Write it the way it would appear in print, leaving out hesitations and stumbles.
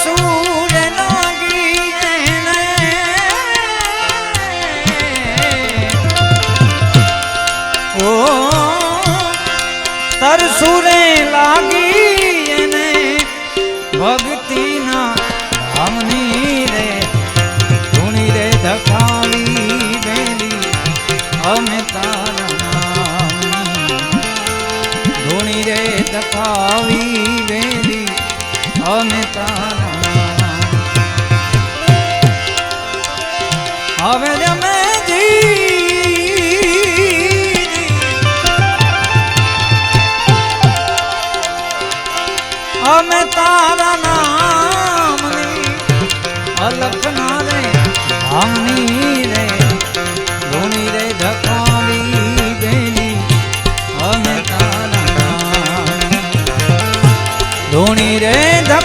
તરસુર લાગી એને ઓ તરસુરે લાગી એને ભક્તિના ધામની રે ધૂણી રે ધકાવી બેલી અમે તારા નામની ધૂણી રે ધકાવી બેલી અમે તારા હવે